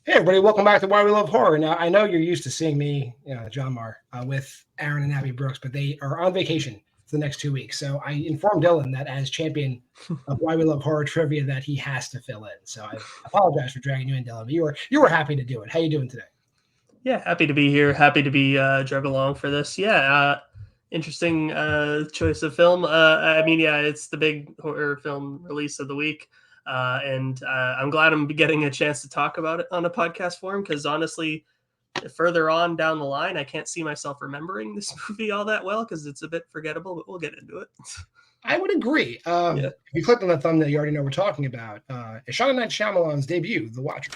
Hey, everybody, welcome back to Why We Love Horror. Now, I know you're used to seeing me, JWMaher, with Aaron and Abby Brooks, but they are on vacation for the next 2 weeks. So I informed Dylan that as champion of Why We Love Horror trivia that he has to fill in. So I apologize for dragging you in, Dylan, but you were happy to do it. How you doing today? Yeah, happy to be here. Happy to be drug along for this. Yeah, interesting choice of film. It's the big horror film release of the week. And I'm glad I'm getting a chance to talk about it on a podcast form because honestly, further on down the line, I can't see myself remembering this movie all that well because it's a bit forgettable, but we'll get into it. I would agree. If you clicked on the thumbnail, you already know what we're talking about. Ishana Shyamalan's debut, The Watcher.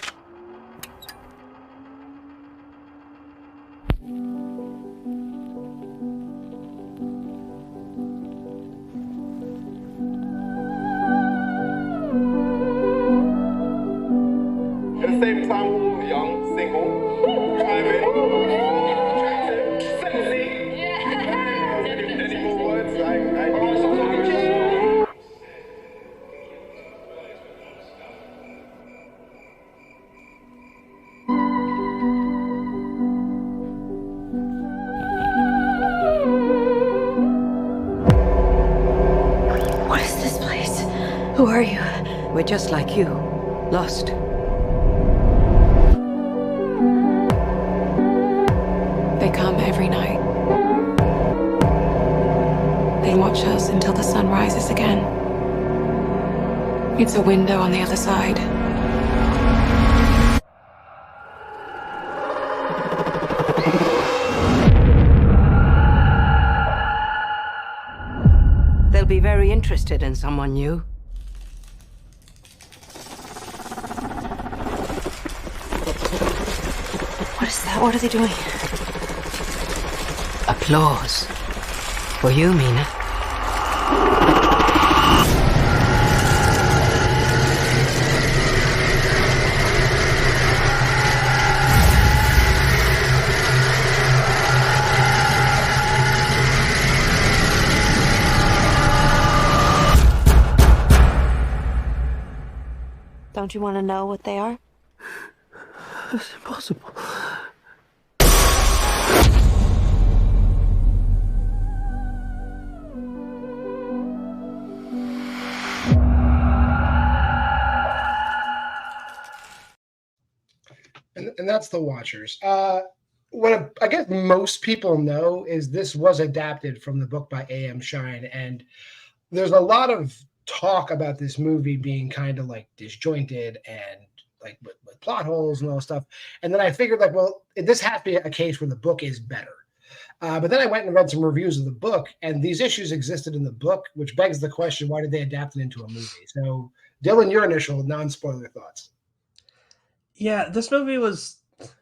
At the same time, we were young, single, driving, attractive, sexy. Any more words? What is this place? Who are you? We're just like you, lost. They come every night. They watch us until the sun rises again. It's a window on the other side. They'll be very interested in someone new. What is that? What are they doing? Applause. For you, Mina. Don't you want to know what they are? That's impossible. And that's The Watchers. What I guess most people know is this was adapted from the book by A.M. Shine, and there's a lot of talk about this movie being kind of like disjointed and like with plot holes and all stuff. And then I figured like, well, this has to be a case where the book is better. But then I went and read some reviews of the book, and these issues existed in the book, which begs the question, why did they adapt it into a movie? So, Dylan, your initial non-spoiler thoughts. Yeah, this movie was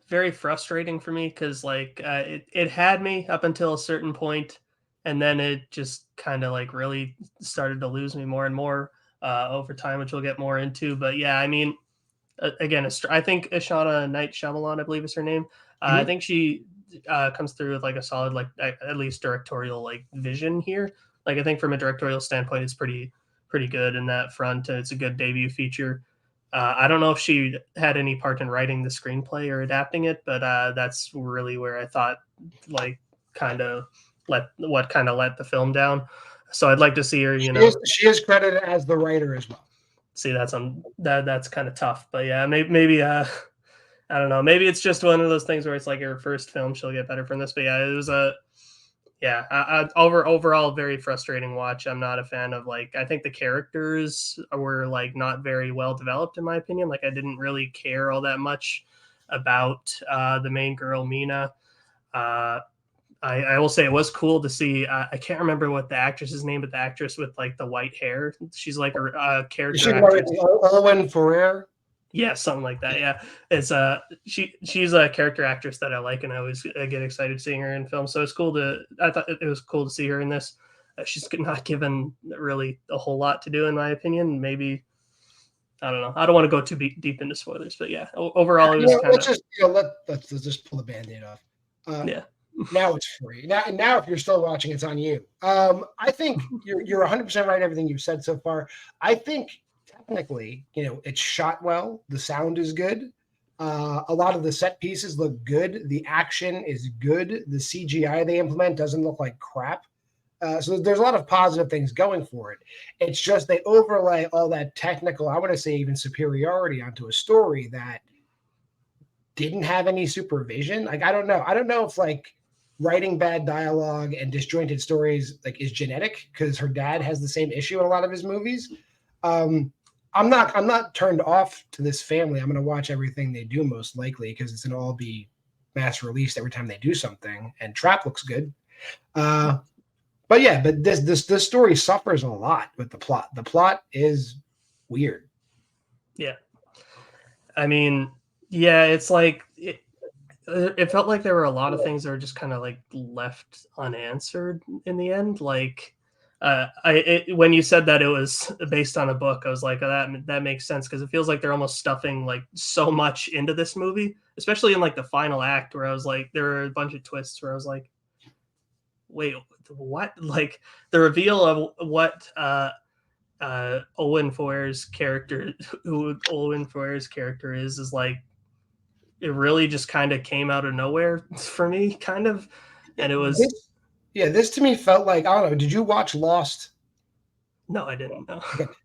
very frustrating for me because it had me up until a certain point, and then it just kind of like really started to lose me more and more over time, which we'll get more into. But yeah, I mean, again, I think Ishana Night Shyamalan, I believe is her name. I think she comes through with like a solid, like at least directorial like vision here. Like I think from a directorial standpoint, it's pretty good in that front. It's a good debut feature. I don't know if she had any part in writing the screenplay or adapting it, but that's really where I thought like kind of let the film down. So I'd like to see her, She is credited as the writer as well. See, that's kind of tough, but yeah, maybe I don't know. Maybe it's just one of those things where it's like her first film, she'll get better from this. But yeah, it was overall very frustrating watch. I'm not a fan of I think the characters were like not very well developed in my opinion. Like I didn't really care all that much about the main girl, Mina. I will say it was cool to see. I can't remember what the actress's name, but the actress with like the white hair. She's like a character actress. Owen Ferrer. Yeah, something like that. Yeah, it's she's a character actress that I like, and I always get excited seeing her in films. So it's cool to. I thought it was cool to see her in this. She's not given really a whole lot to do, in my opinion. Maybe I don't know. I don't want to go too deep into spoilers, but yeah, overall it was kind of. Let's just pull the Band-Aid off. Yeah. Now it's free. Now, if you're still watching, it's on you. I think you're 100% right in everything you've said so far. I think technically, it's shot well. The sound is good. A lot of the set pieces look good. The action is good. The CGI they implement doesn't look like crap. So there's a lot of positive things going for it. It's just they overlay all that technical, I want to say even superiority onto a story that didn't have any supervision. Like, I don't know if like writing bad dialogue and disjointed stories like is genetic, because her dad has the same issue in a lot of his movies. I'm not turned off to this family. I'm going to watch everything they do, most likely, because it's going to all be mass released every time they do something. And Trap looks good. But this story suffers a lot with the plot. The plot is weird. Yeah. I mean, yeah, it's like it felt like there were a lot of things that were just kind of like left unanswered in the end. Like when you said that it was based on a book, I was like, oh, that makes sense, because it feels like they're almost stuffing like so much into this movie, especially in like the final act, where I was like, there were a bunch of twists where I was like, wait, what? Like the reveal of what Owen Foyer's character is like, it really just kind of came out of nowhere for me, kind of. And it was this to me felt like, I don't know, did you watch Lost? No, I didn't know.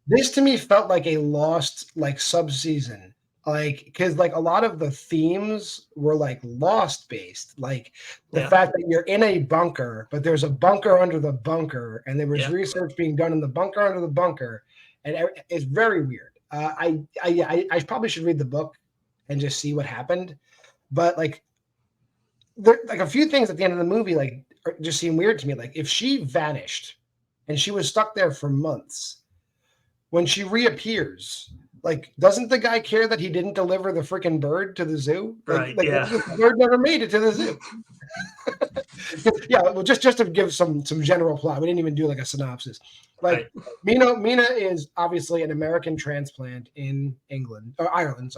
This to me felt like a Lost like sub-season, like, because like a lot of the themes were like Lost based, like the fact that you're in a bunker, but there's a bunker under the bunker, and there was research being done in the bunker under the bunker, and it's very weird. I probably should read the book and just see what happened, but like there like a few things at the end of the movie like just seem weird to me. Like if she vanished and she was stuck there for months, when she reappears, like, doesn't the guy care that he didn't deliver the freaking bird to the zoo? Right. The bird never made it to the zoo. Well, just to give some general plot, we didn't even do like a synopsis. Like, right. Mina is obviously an American transplant in Ireland.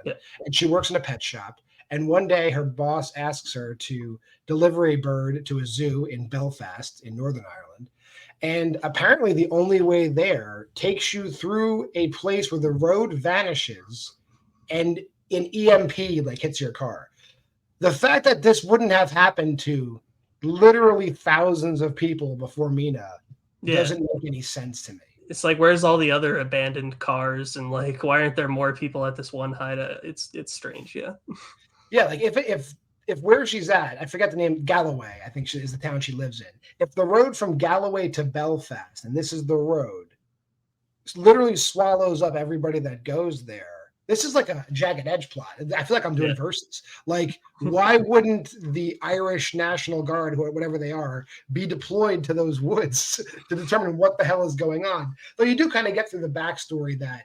Yeah. And she works in a pet shop. And one day her boss asks her to deliver a bird to a zoo in Belfast in Northern Ireland. And apparently the only way there takes you through a place where the road vanishes and an EMP like hits your car. The fact that this wouldn't have happened to literally thousands of people before Mina doesn't make any sense to me. It's like, where's all the other abandoned cars, and like, why aren't there more people at this one hideout? It's strange. Yeah, like if where she's at, I forget the name, Galloway, I think is the town she lives in. If the road from Galloway to Belfast, and this is the road, literally swallows up everybody that goes there. This is like a Jagged Edge plot. I feel like I'm doing verses. Like, why wouldn't the Irish National Guard, whatever they are, be deployed to those woods to determine what the hell is going on? Though you do kind of get through the backstory that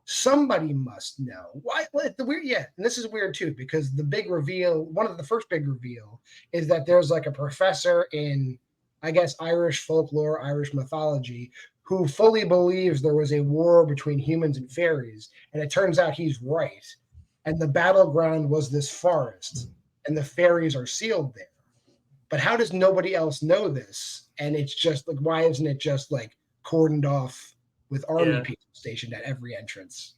somebody must know. Why? The weird, and this is weird too, because the big reveal, one of the first big reveal, is that there's like a professor in, I guess, Irish folklore, Irish mythology, who fully believes there was a war between humans and fairies, and it turns out he's right. And the battleground was this forest, and the fairies are sealed there. But how does nobody else know this? And it's just like, why isn't it just like cordoned off with army people stationed at every entrance?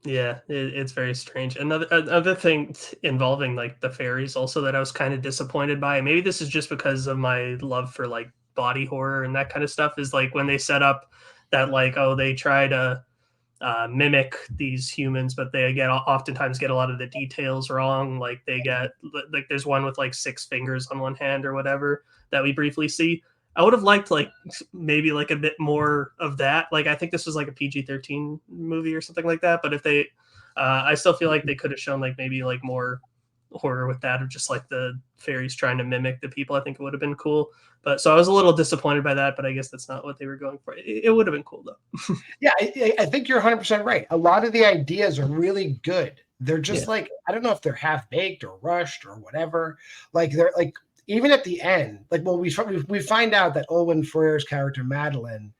Yeah, it's very strange. Another thing involving like the fairies also that I was kind of disappointed by, maybe this is just because of my love for like body horror and that kind of stuff, is like when they set up that like, oh, they try to mimic these humans, but they oftentimes get a lot of the details wrong. Like they get like, there's one with like 6 fingers on one hand or whatever that we briefly see. I would have liked like maybe like a bit more of that. Like, I think this was like a PG-13 movie or something like that. But if they, I still feel like they could have shown like maybe like more horror with that, or just like the fairies trying to mimic the people. I think it would have been cool. But so I was a little disappointed by that, but I guess that's not what they were going for. It would have been cool though. Yeah, I think you're 100% right. A lot of the ideas are really good. They're just like, I don't know if they're half baked or rushed or whatever. Like they're like, even at the end, like, well, we find out that Olwen Frere's character Madeline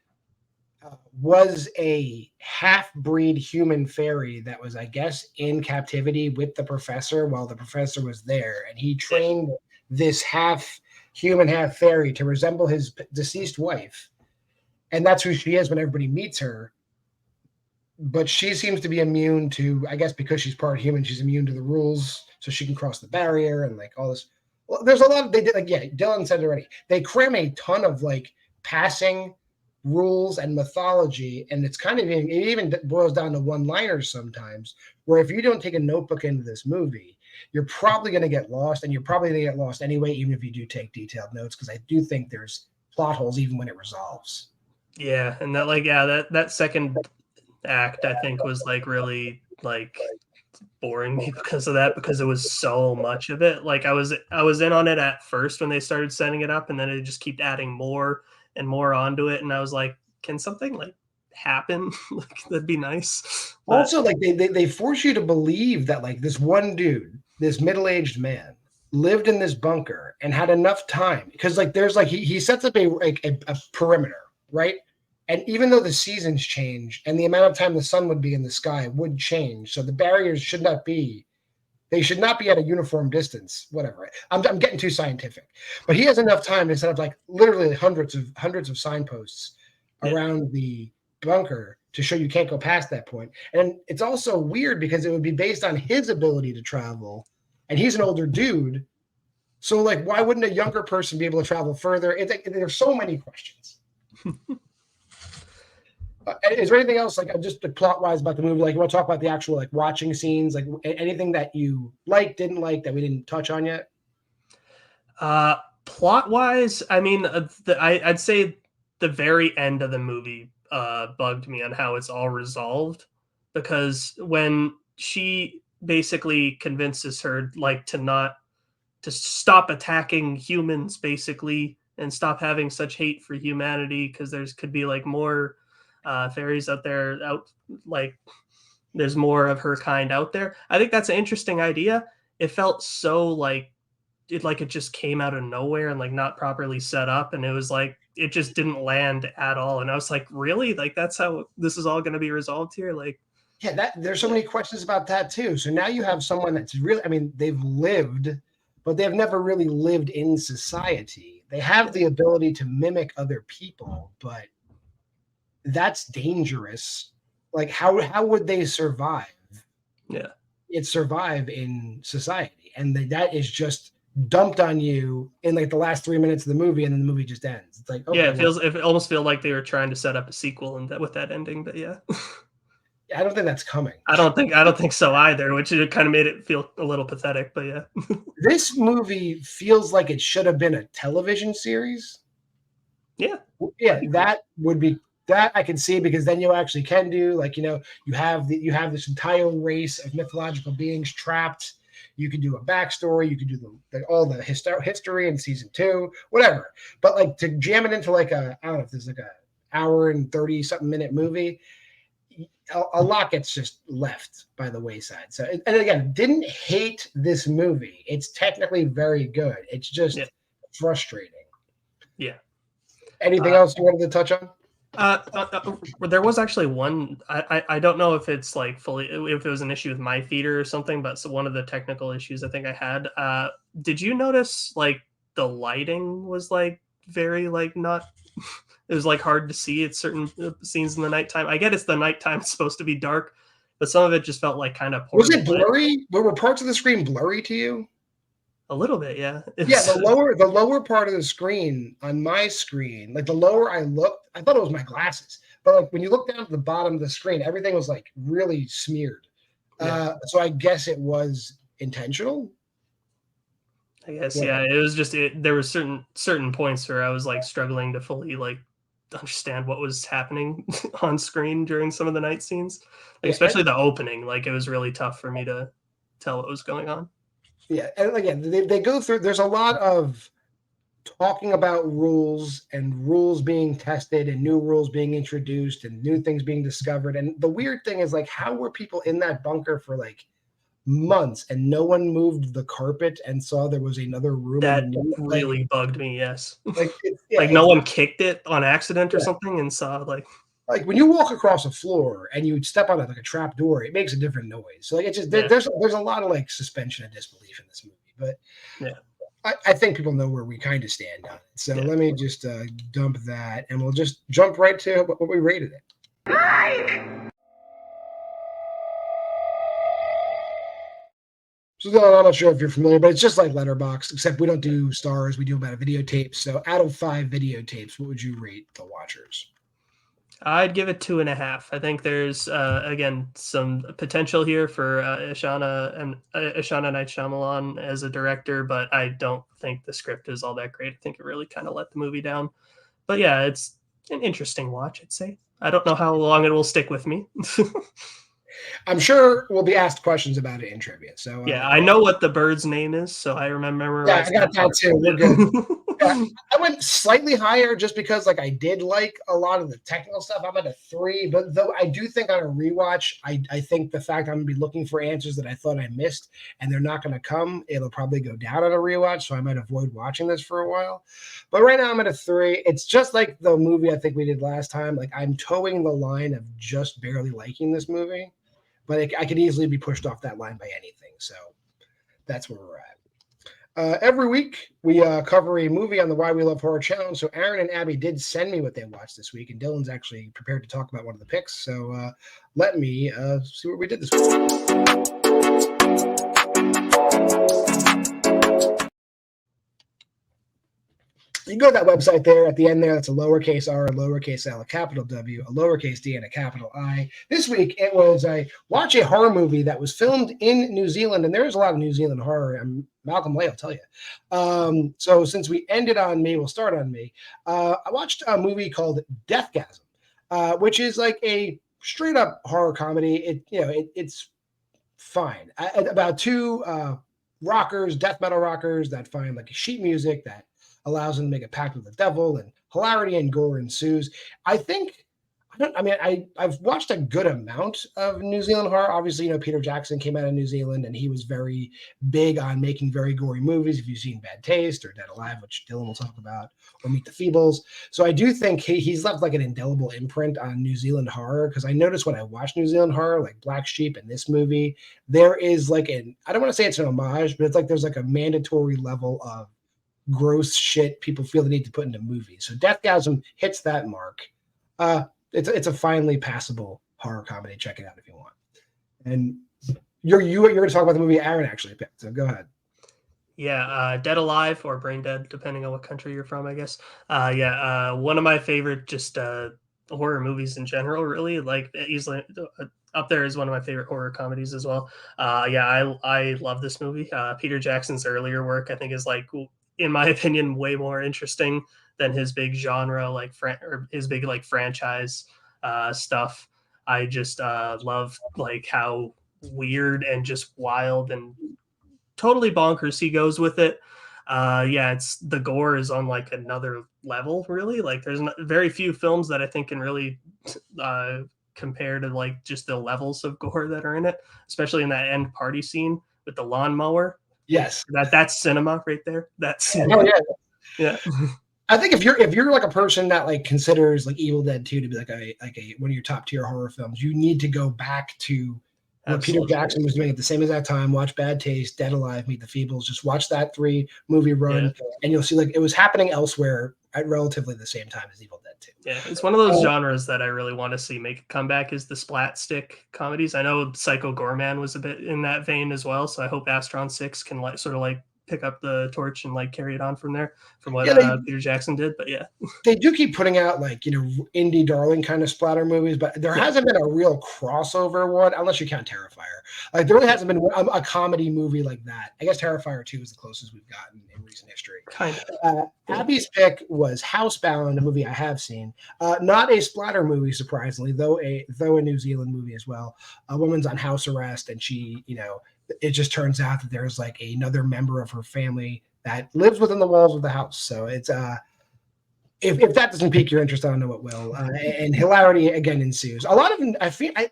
was a half-breed human fairy that was, I guess, in captivity with the professor while the professor was there, and he trained this half human, half fairy to resemble his deceased wife, and that's who she is when everybody meets her. But she seems to be immune to, I guess, because she's part human, she's immune to the rules, so she can cross the barrier and like all this. Well, there's a lot of, they did, like, yeah, Dylan said it already. They cram a ton of like passing rules and mythology, and it's kind of, it even boils down to one-liners sometimes, where if you don't take a notebook into this movie, you're probably going to get lost, and you're probably going to get lost anyway, even if you do take detailed notes, because I do think there's plot holes even when it resolves. Yeah, and that like, yeah, that second act I think was like really like boring me because of that, because it was so much of it. Like I was in on it at first when they started setting it up, and then it just kept adding more and more onto it, and I was like, can something like happen? Like that'd be nice. But also, like they force you to believe that like this one dude, this middle-aged man, lived in this bunker and had enough time, because like there's like he sets up a perimeter, right? And even though the seasons change and the amount of time the sun would be in the sky would change, so the barriers should not be, they should not be at a uniform distance. Whatever. I'm getting too scientific, but he has enough time to set up like literally hundreds of signposts around the bunker to show you can't go past that point. And it's also weird because it would be based on his ability to travel, and he's an older dude. So like, why wouldn't a younger person be able to travel further? There's so many questions. Is there anything else, like just plot-wise about the movie? Like, you want to talk about the actual like watching scenes, like anything that you liked, didn't like, that we didn't touch on yet? Plot-wise, I mean, I'd say the very end of the movie bugged me on how it's all resolved, because when she basically convinces her like to stop attacking humans, basically, and stop having such hate for humanity, because could be like more fairies out there, like there's more of her kind out there. I think that's an interesting idea. It felt so like it just came out of nowhere and like not properly set up, and it was like it just didn't land at all. And I was like, really? Like that's how this is all going to be resolved here? Like, yeah, there's so many questions about that too. So now you have someone that's really, I mean, they've lived, but they've never really lived in society. They have the ability to mimic other people, but that's dangerous. Like how would they survive? Yeah, it survive in society, and that is just dumped on you in like the last 3 minutes of the movie, and then the movie just ends. It's like, okay, yeah, it almost feel like they were trying to set up a sequel and with that ending, but yeah. I don't think that's coming. I don't think so either, which it kind of made it feel a little pathetic, but yeah. This movie feels like it should have been a television series. Yeah, that would be, that I can see, because then you actually can do like, you have this entire race of mythological beings trapped. You could do a backstory. You could do all the history in season 2, whatever. But like to jam it into like I don't know if there's like a hour and 30 something minute movie, a lot gets just left by the wayside. So, and again, didn't hate this movie. It's technically very good. It's just frustrating. Yeah. Anything else you wanted to touch on? There was actually one. I don't know if it's like fully, if it was an issue with my feeder or something, but one of the technical issues I think I had. Did you notice like the lighting was like very like not? It was like hard to see at certain scenes in the nighttime. I get it's the nighttime; it's supposed to be dark, but some of it just felt like kind of poor. Was it blurry? Were parts of the screen blurry to you? A little bit, yeah. The lower part of the screen on my screen, like the lower I looked, I thought it was my glasses. But like when you look down to the bottom of the screen, everything was like really smeared. Yeah. So I guess it was intentional. I guess, yeah. It was just there were certain points where I was like struggling to fully like understand what was happening on screen during some of the night scenes, like, Yeah, especially the opening. Like, it was really tough for me to tell what was going on. Yeah, and again, they go through. There's a lot of talking about rules and rules being tested and new rules being introduced and new things being discovered. And the weird thing is, like, how were people in that bunker for like months and no one moved the carpet and saw there was another room That underneath? really bugged me. Yes. Like, Like, no one kicked it on accident or Yeah. something and saw, like when you walk across a floor and you step on like a trap door, it makes a different noise. So like, it's just there's a lot of like suspension of disbelief in this movie. But yeah. I think people know where we kind of stand on it. So Yeah. let me just dump that, and we'll just jump right to what we rated it. So I'm not sure if you're familiar, but it's just like Letterboxd, except we don't do stars. We do about a videotape. So out of 5 videotapes, what would you rate The Watchers? I'd give it 2.5. I think there's again some potential here for Ishana Night Shyamalan as a director, but I don't think the script is all that great. I think it really kind of let the movie down. But yeah, it's an interesting watch, I'd say. I don't know how long it will stick with me. I'm sure we'll be asked questions about it in trivia. So yeah, I know what the bird's name is, so I remember. Yeah, I got that too. We're good. Yeah, I went slightly higher just because like I did like a lot of the technical stuff. I'm at a 3, but though I do think on a rewatch, I think the fact I'm gonna be looking for answers that I thought I missed and they're not gonna come, it'll probably go down on a rewatch. So I might avoid watching this for a while. But right now I'm at a 3. It's just like the movie I think we did last time. Like I'm towing the line of just barely liking this movie, but I could easily be pushed off that line by anything. So that's where we're at. Every week, we cover a movie on the Why We Love Horror challenge. So Aaron and Abby did send me what they watched this week, and Dylan's actually prepared to talk about one of the picks. So let me see what we did this week. You go to that website there at the end there. That's a lowercase r, a lowercase l, a capital W, a lowercase d, and a capital I. This week, it was watch a horror movie that was filmed in New Zealand, and there's a lot of New Zealand horror. And Malcolm Lay will tell you. So since we ended on me, we'll start on me. I watched a movie called Deathgasm, which is like a straight up horror comedy. It's fine. About 2 rockers, death metal rockers that find like sheet music that allows them to make a pact with the devil, and hilarity and gore ensues. I've watched a good amount of New Zealand horror. Obviously, Peter Jackson came out of New Zealand and he was very big on making very gory movies. If you've seen Bad Taste or Dead Alive, which Dylan will talk about, or Meet the Feebles. So I do think he's left like an indelible imprint on New Zealand horror, because I noticed when I watch New Zealand horror, like Black Sheep and this movie, there is like I don't want to say it's an homage, but it's like there's like a mandatory level of gross shit people feel the need to put into movies. So Deathgasm hits that mark. It's a finely passable horror comedy. Check it out if you want. And you're going to talk about the movie Aaron actually picked. So go ahead. Yeah, Dead Alive or Brain Dead, depending on what country you're from, I guess. One of my favorite just horror movies in general, really. Like easily up there is one of my favorite horror comedies as well. I love this movie. Peter Jackson's earlier work, I think, is like, in my opinion, way more interesting than his big genre, like his big like franchise stuff. I just love like how weird and just wild and totally bonkers he goes with it. It's the gore is on like another level, really. Like there's very few films that I think can really compare to like just the levels of gore that are in it, especially in that end party scene with the lawnmower. Yes, that's cinema right there. That's yeah. I think if you're like a person that like considers like Evil Dead 2 to be like a one of your top tier horror films, you need to go back to what Peter Jackson was doing at the same exact time. Watch Bad Taste, Dead Alive, Meet the Feebles. Just watch that 3 movie run, and you'll see like it was happening elsewhere at relatively the same time as Evil Dead 2. Yeah, it's one of those genres that I really want to see make a comeback, is the splat stick comedies. I know Psycho Gorman was a bit in that vein as well, so I hope Astron 6 can sort of pick up the torch and like carry it on from there, from what Yeah, Peter Jackson did. But yeah, they do keep putting out like, indie darling kind of splatter movies, but there hasn't been a real crossover one, unless you count Terrifier. Like there really hasn't been a comedy movie like that. I guess Terrifier 2 is the closest we've gotten in recent history. kind of. Abby's pick was Housebound, a movie I have seen. Not a splatter movie, surprisingly, though a New Zealand movie as well. A woman's on house arrest, and she, it just turns out that there's like another member of her family that lives within the walls of the house. So it's if that doesn't pique your interest, I don't know what will. And hilarity again ensues. A lot of them, I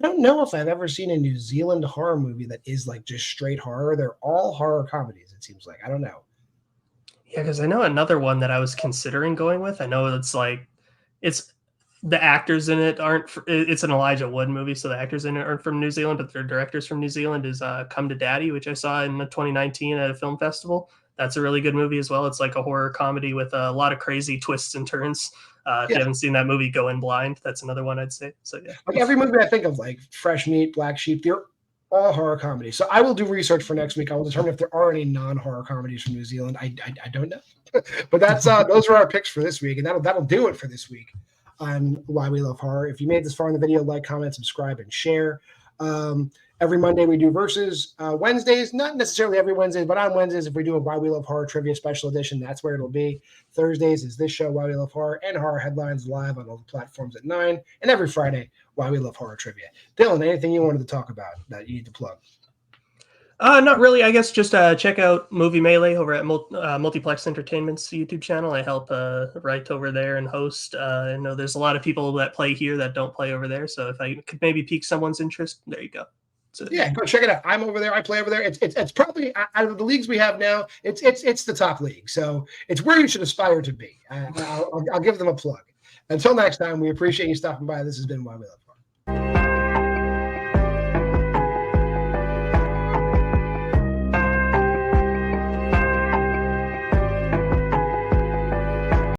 don't know if I've ever seen a New Zealand horror movie that is like just straight horror. They're all horror comedies, it seems like. I don't know. Yeah, because I know another one that I was considering going with. I know it's the actors in it aren't. It's an Elijah Wood movie, so the actors in it aren't from New Zealand, but their directors from New Zealand. Is Come to Daddy, which I saw in 2019 at a film festival. That's a really good movie as well. It's like a horror comedy with a lot of crazy twists and turns. If you haven't seen that movie, go in blind. That's another one I'd say. So yeah, like every movie I think of, like Fresh Meat, Black Sheep, they're all horror comedies. So I will do research for next week. I will determine if there are any non-horror comedies from New Zealand. I don't know, but that's those are our picks for this week, and that'll do it for this week on Why We Love Horror. If you made this far in the video, like, comment, subscribe, and share. Every Monday we do Versus. Wednesdays, not necessarily every Wednesday, but on Wednesdays, if we do a Why We Love Horror Trivia Special Edition, that's where it'll be. Thursdays is this show, Why We Love Horror, and Horror Headlines live on all the platforms at 9. And every Friday, Why We Love Horror Trivia. Dylan, anything you wanted to talk about that you need to plug? Not really. I guess just check out Movie Melee over at Multiplex Entertainment's YouTube channel. I help write over there and host. I know there's a lot of people that play here that don't play over there. So if I could maybe pique someone's interest, there you go. So, yeah, go check it out. I'm over there. I play over there. It's probably out of the leagues we have now. It's the top league. So it's where you should aspire to be. I'll give them a plug. Until next time, we appreciate you stopping by. This has been Why We Love.